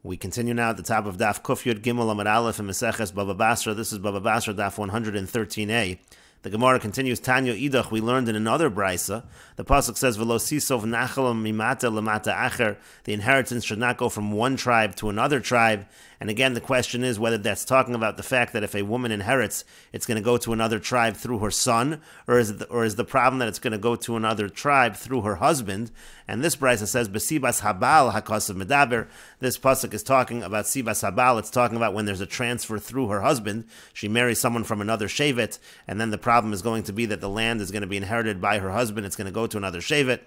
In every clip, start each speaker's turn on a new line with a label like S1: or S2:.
S1: We continue now at the top of Daf Yud Gimel Amud Aleph and Meseches Bava Basra. This is Bava Basra Daf 113a. The Gemara continues, Tanya Idach, we learned in another brisa, the pasuk says, V'lo sisov nachalam mimata lemata acher, the inheritance should not go from one tribe to another tribe. And again, the question is whether that's talking about the fact that if a woman inherits, it's going to go to another tribe through her son, or is the problem that it's going to go to another tribe through her husband? And this brisa says, B'sibas habal hakasav medaber. This pasuk is talking about sibas habal. It's talking about when there's a transfer through her husband. She marries someone from another shevet, and then the problem is going to be that the land is going to be inherited by her husband. It's going to go to another shevet.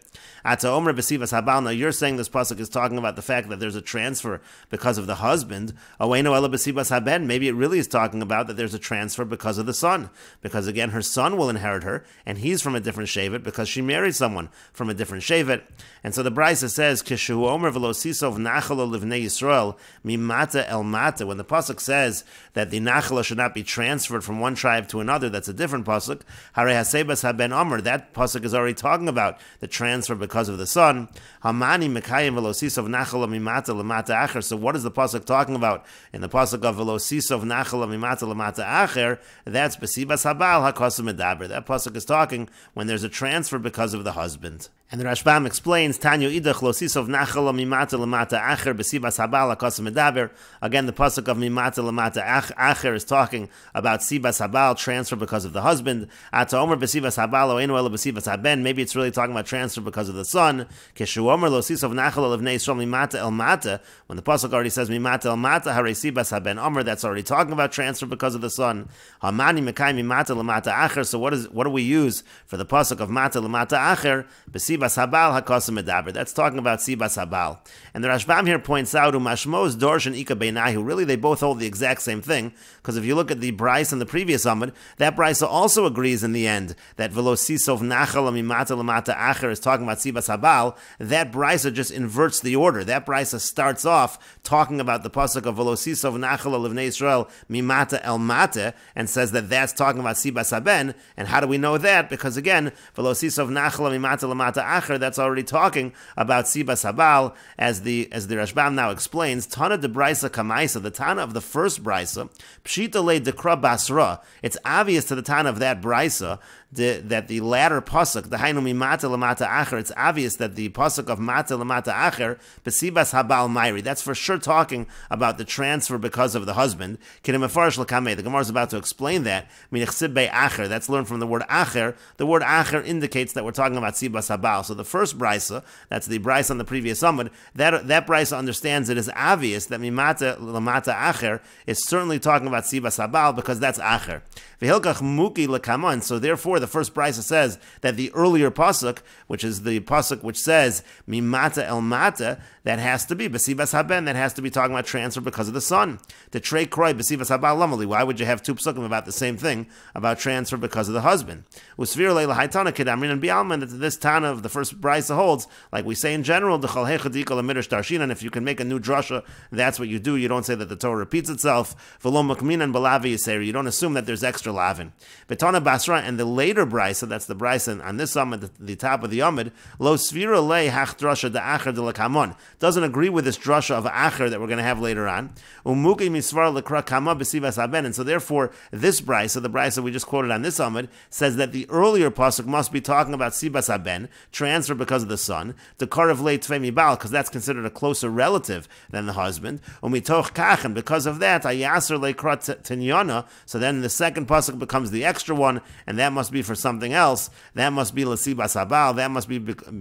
S1: Ata omer b'sibas habal. Now you're saying this pasuk is talking about the fact that there's a transfer because of the husband. Oweno ela b'sibas haben. Maybe it really is talking about that there's a transfer because of the son. Because again, her son will inherit her, and he's from a different shevet because she married someone from a different shevet. And so the brisa says, Kishu omer v'lo sisov nachalo livnei Yisrael mimata el mata. When the pasuk says that the nachala should not be transferred from one tribe to another, that's a different pasuk. Hare hasebas haben omer. That pasuk is already talking about the transfer because of the son. Hamani mekayim v'lo sisov nachala mimata lemata acher. So what is the pasuk talking about? In the pasuk of v'lo sisov nachala mimata lemata acher, that's b'sibas habal hakasav medaber. That pasuk is talking when there's a transfer because of the husband. And the Rashbam explains, Tanya idach lo sisov nachala mimata lemata acher b'sibas habal hakasav medaber. Again, the pasuk of mimata lemata acher is talking about sibas habal, transfer because of the husband. Ata omer b'sibas habal o enu ela b'sibas haben. Maybe it's really talking about transfer because of the son. Keshu omer lo sisov nachala livnei Yisrael mimata el mata. When the pasuk already says mimata el mata, hare sibas haben omer, that's already talking about transfer because of the son. Hamani mekai mimata lemata acher. So what do we use for the pasuk of mata lemata acher? B'sibas habal hakasav medaber. That's talking about sibas habal. And the Rashbam here points out, umashmos dorsh and ika beinahu. Really, they both hold the exact same thing. Because if you look at the brisa in the previous amud, that brisa also agrees in the end that v'lo sisov nachala mimata lemata acher is talking about sibas habal. That brisa just inverts the order. That brisa starts off talking about the pasuk of v'lo sisov nachala livnei Yisrael mimata el mata and says that that's talking about sibas haben. And how do we know that? Because again, v'lo sisov nachala mimata lemata acher, that's already talking about sibas habal, as the Rashbam now explains. Tana de brisa kamaisa, the Tana of the first brisa, pshita le dekra basra. It's obvious to the Tana of that brisa that the latter pasuk, the hainu mimata lemata acher, it's obvious that the pasuk of mata lemata acher, besibas habal mairi, that's for sure talking about the transfer because of the husband. Kinim mefarish l'kamei. The Gemara is about to explain that. Minichsib be acher. That's learned from the word acher. The word acher indicates that we're talking about sibas habal. So the first brisa, that's the brisa on the previous amud, that brisa understands it is obvious that mimata lemata acher is certainly talking about sibas habal because that's acher. V'hilkach muki l'kama. And so therefore the first brisa says that the earlier pasuk, which is the pasuk which says mimata el mata, that has to be b'sibas haben, that has to be talking about transfer because of the son. The trei kroi b'sibas habal lamali. Why would you have two psukim about the same thing, about transfer because of the husband? Usvir leila haitana kedamrin and bialman, that this Tana of the first brisa holds, like we say in general, the chal hechadika lemiddush darshin, and if you can make a new drasha, that's what you do. You don't say that the Torah repeats itself. V'lo makminan b'lavi yiseri. You don't assume that there's extra lavin. Betana basra, and the later brisa, that's the brisa on this amud, the top of the amud, lo svira le hach drasha da acher de lakamon, doesn't agree with this drasha of acher that we're going to have later on. Umuki misvar lekra kama b'sibas haben, and so therefore this brisa, the brisa we just quoted on this amud, says that the earlier pasuk must be talking about sibas haben, transfer because of the son, the karav le tvei mibal, because that's considered a closer relative than the husband. Umitoch kach, and because of that, ayaser lekra tinyana, so then the second pasuk becomes the extra one, and that must be for something else. That must be l'sibas habal. That must be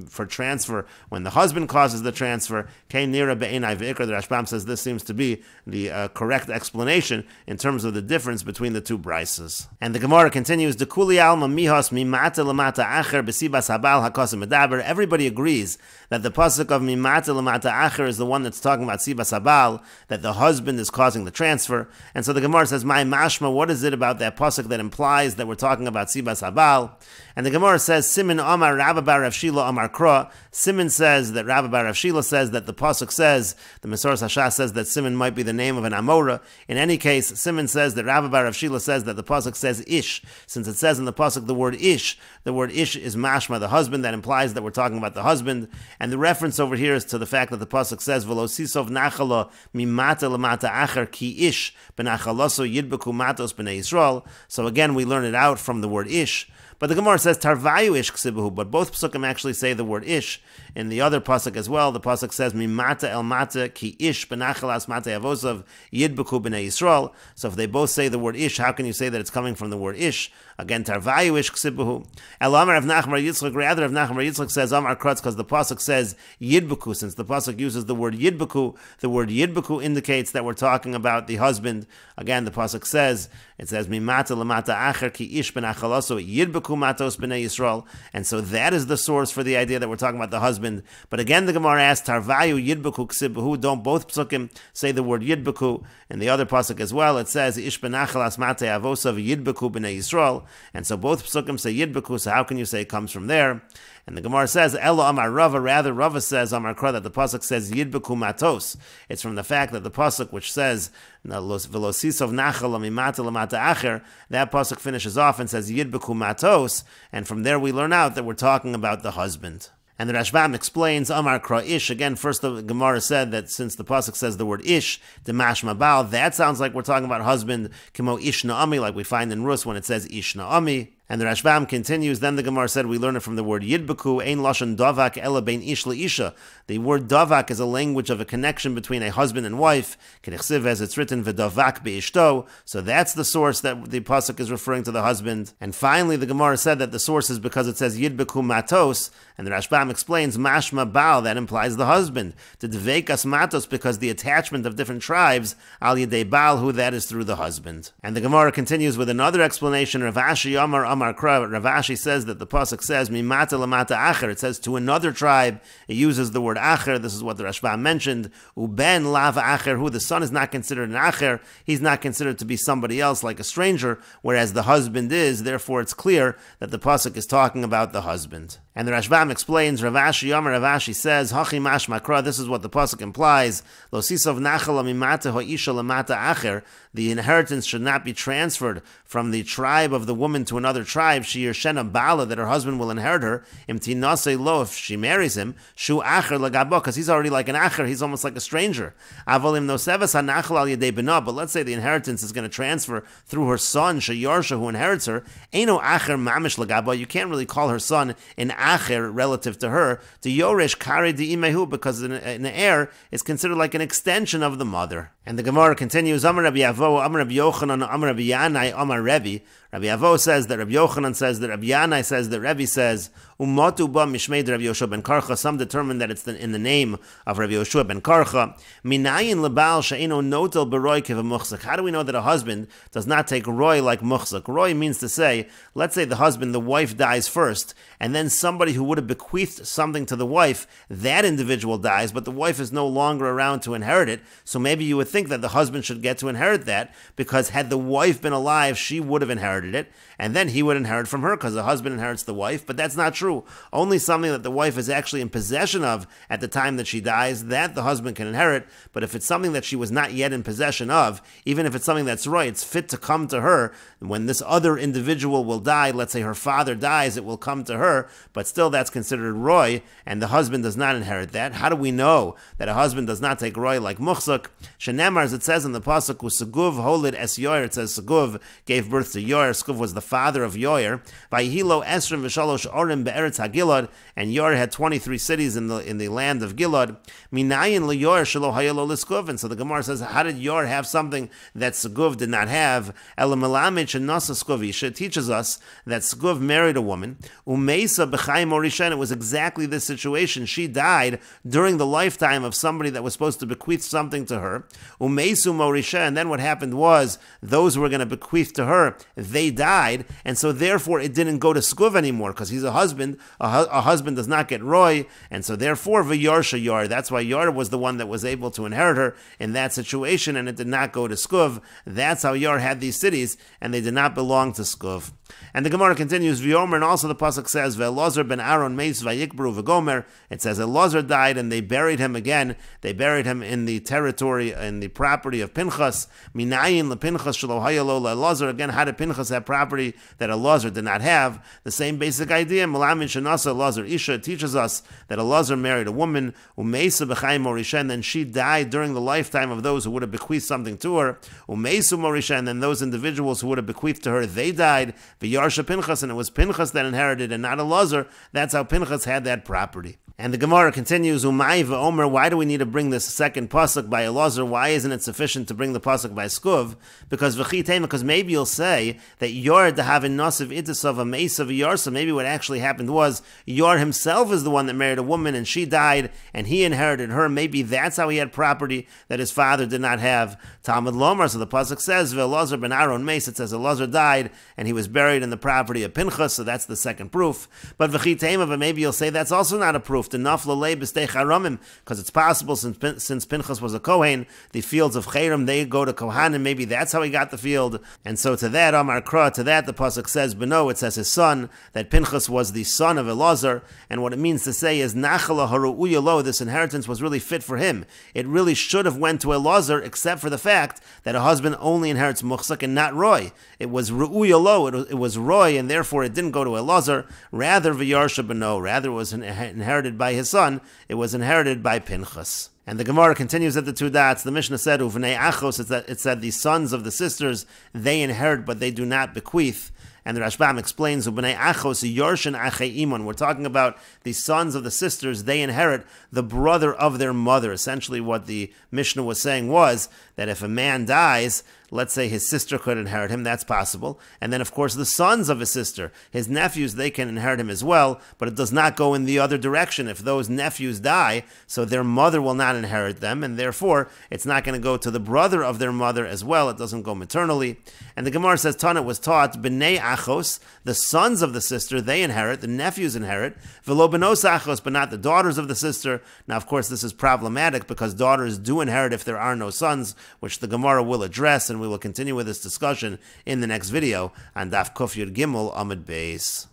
S1: for transfer when the husband causes the transfer. Kein nira be'enai ve'ikra. The Rashbam says this seems to be the correct explanation in terms of the difference between the two brises. And the Gemara continues: Dekuli alma mihos mimata lemata acher b'sibas habal hakasav medaber. Everybody agrees that the pasuk of mimata lemata acher is the one that's talking about sibas habal, that the husband is causing the transfer. And so the Gemara says, "My mashma, what is it about that pasuk that implies that we're talking about sibas habal?" And the Gemara says, Simin Amar Rabba Bar Rav Shila Amar Kra. Simon says that Rabba Bar Rav Shila says that that the pasuk says, the Mesoras Hashas says that Simon might be the name of an Amora. In any case, Simon says that Rabba bar Rav Shila says that the pasuk says ish. Since it says in the pasuk the word ish is mashma, the husband. That implies that we're talking about the husband. And the reference over here is to the fact that the pasuk says v'lo sisov nachala mimata lamata acher ki ish benachaloso yidbeku matos b'nei Yisrael. So again, we learn it out from the word ish. But the Gemara says tarvayu ish ksibahu, but both psukim actually say the word ish. In the other pasuk as well, the pasuk says mimata el mata ki ish benachalas mata avosav yidbeku b'nei Yisrael. So if they both say the word ish, how can you say that it's coming from the word ish? Again, tarvayu ish ksibahu. El Amar of Nachman Yitzchak, rather of Nachman Yitzchak says Amar Krutz, because the pasuk says yidbeku. Since the pasuk uses the word yidbeku indicates that we're talking about the husband. Again, the pasuk says, it says mimata lamata acher ki ish benachaloso yidbeku matos b'nei Yisrael, and so that is the source for the idea that we're talking about the husband. But again, the Gemara asks, Tarvayu yidbeku ksibahu, don't both psukim say the word yidbeku? In the other pasuk as well, it says ish benachalas mate avosav yidbeku b'nei Yisrael, and so both psukim say yidbeku, so how can you say it comes from there? And the Gemara says, Elo Amar Rava, rather Rava says, Amar Kra, that the pasuk says yidbeku matos. It's from the fact that the pasuk which says velosisov nachal mimata lamata acher, that pasuk finishes off and says yidbeku matos, and from there we learn out that we're talking about the husband. And the Rashbam explains, Amar Kra Ish. Again, first the Gemara said that since the pasuk says the word Ish, Demash Mabal, that sounds like we're talking about husband, Kimo Ish Na'ami, like we find in Rus when it says Ish Na'ami. And the Rashbam continues, then the Gemara said we learn it from the word Yidbeku, Ein Lashon Davak Ela Bein Ish Le'isha. The word Davak is a language of a connection between a husband and wife, K'nechsiv, as it's written, V'Davak Be'ishto. So that's the source that the pasuk is referring to the husband. And finally, the Gemara said that the source is because it says Yidbeku Matos, and the Rashbam explains, Mashma Baal, that implies the husband. To Dveikas Matos, because the attachment of different tribes, Al Yedei Baal, who that is through the husband. And the Gemara continues with another explanation, Rav Ashi Amar Rav Ashi says that the pasuk says mimata lamata acher. It says to another tribe. It uses the word acher. This is what the Rashbam mentioned. Uben lav acher, who the son is not considered an acher. He's not considered to be somebody else like a stranger, whereas the husband is. Therefore, it's clear that the pasuk is talking about the husband. And the Rashbam explains, Rav Ashi Amar Rav Ashi says, Hachi mash makra, this is what the pasuk implies. Lo sisov nachal mimata ha'isha lamata acher. The inheritance should not be transferred from the tribe of the woman to another tribe. She yershena bala, that her husband will inherit her. Imtinase lo, if she marries him, shu acher lagabo, because he's already like an acher, he's almost like a stranger. Avolim nosevas hanachal al yedei bena, but let's say the inheritance is going to transfer through her son, sheyarsha, who inherits her. Eino acher mamish lagabo, you can't really call her son an acher relative to her. To yoresh kare di imehu, because an heir is considered like an extension of the mother. And the Gemara continues, Amar Rabbi Yavo, Amar Rabbi Yochanan, Amar Rabbi Yanai, Amar Rebbe. Rabbi Yavo says that Rabbi Yochanan says that Rabbi Yanai says that Rebbe says, Ummatu ba mishmei Rabbi Yoshua ben Karcha. Some determine that it's in the name of Rabbi Yoshua ben Karcha. Minayin lebal she'eno notel beroi keva muchzak. How do we know that a husband does not take roi like muchzak? Roi means to say, let's say the wife dies first, and then somebody who would have bequeathed something to the wife, that individual dies, but the wife is no longer around to inherit it. So maybe you would think that the husband should get to inherit that, because had the wife been alive, she would have inherited it, and then he would inherit from her, because the husband inherits the wife. But that's not true. Only something that the wife is actually in possession of at the time that she dies, that the husband can inherit. But if it's something that she was not yet in possession of, even if it's something that's right, it's fit to come to her. When this other individual will die, let's say her father dies, it will come to her, but still that's considered roy, and the husband does not inherit that. How do we know that a husband does not take roy like muchzak? Shenemar, as it says in the pasuk, Usaguv holid es Yoyer, it says Saguv gave birth to Yoyer. Saguv was the father of Yoyer. Vayihilo esrim v'shalosh orim be'eretz HaGilad, and Yoyer had 23 cities in the land of Gilad. Minayin leYoyer shelo hayelo l'Saguv. And so the Gemara says, how did Yoyer have something that Saguv did not have? Elamelamed shenasa Saguv. It teaches us that Saguv married a woman. Umeisa b'chayim orisha, and it was exactly this situation. She died during the lifetime of somebody that was supposed to bequeath something to her. Umeisu Morisha, and then what happened was those who were going to bequeath to her, they died, and so therefore it didn't go to Skuv anymore, because he's a husband. A husband does not get Roy, and so therefore V'yarsha Yar. That's why Yar was the one that was able to inherit her in that situation, and it did not go to Skuv. That's how Yar had these cities, and they did not belong to Skuv. And the Gemara continues, V'yomer, and also the pasuk says, Ve'elazar ben Aaron meis vayikbru v'gomer. It says Elazar died, and they buried him again. They buried him in the territory, in the property of Pinchas. Minayin lePinchas shelo hayalo leElazar. Again, how did Pinchas have property that Elazar did not have? The same basic idea. Malamin shenasa Elazar isha teaches us that Elazar married a woman, umeisa b'chayim morisha, and then she died during the lifetime of those who would have bequeathed something to her. Umeisu morisha, and then those individuals who would have bequeathed to her, they died. V'yarsha Pinchas, and it was Pinchas that inherited and not Elazar. That's how Pinchas had that property. And the Gemara continues, Umay v'omer, why do we need to bring this second pasuk by Elazar? Why isn't it sufficient to bring the pasuk by Skuv? Because maybe you'll say that Yor dehavin nasiv itasav a mesa v'yarsa. Maybe what actually happened was Yor himself is the one that married a woman and she died and he inherited her. Maybe that's how he had property that his father did not have. Talmud Lomar, so the pasuk says, Ve'elazar ben Aaron meis, it says Elazar died and he was buried in the property of Pinchas, so that's the second proof. But maybe you'll say that's also not a proof. Because it's possible, since Pinchas was a Kohen, the fields of Cherem, they go to Kohanim. Maybe that's how he got the field. And so to that, Amar Kra, to that the pasuk says, Beno, it says his son, that Pinchas was the son of Elazar. And what it means to say is, Nachala haru'uya lo, this inheritance was really fit for him. It really should have went to Elazar, except for the fact that a husband only inherits Muchsak and not Roy. It was ru'uya lo, it was Roy, and therefore it didn't go to Elazar. Rather, V'yarsha Beno, rather it was inherited by his son, it was inherited by Pinchas. And the Gemara continues at the two dots. The Mishnah said, Uvnei achos, it said the sons of the sisters, they inherit, but they do not bequeath. And the Rashbam explains, Ubnei achos yorshin achei imon. We're talking about the sons of the sisters, they inherit the brother of their mother. Essentially what the Mishnah was saying was that if a man dies, let's say his sister could inherit him, that's possible. And then, of course, the sons of his sister, his nephews, they can inherit him as well, but it does not go in the other direction. If those nephews die, so their mother will not inherit them, and therefore, it's not going to go to the brother of their mother as well. It doesn't go maternally. And the Gemara says, Tana was taught, B'nei achos, the sons of the sister, they inherit, the nephews inherit, v'lo benos achos, but not the daughters of the sister. Now, of course, this is problematic because daughters do inherit if there are no sons, which the Gemara will address, and we will continue with this discussion in the next video on Daf Yod Gimel Amud Beis.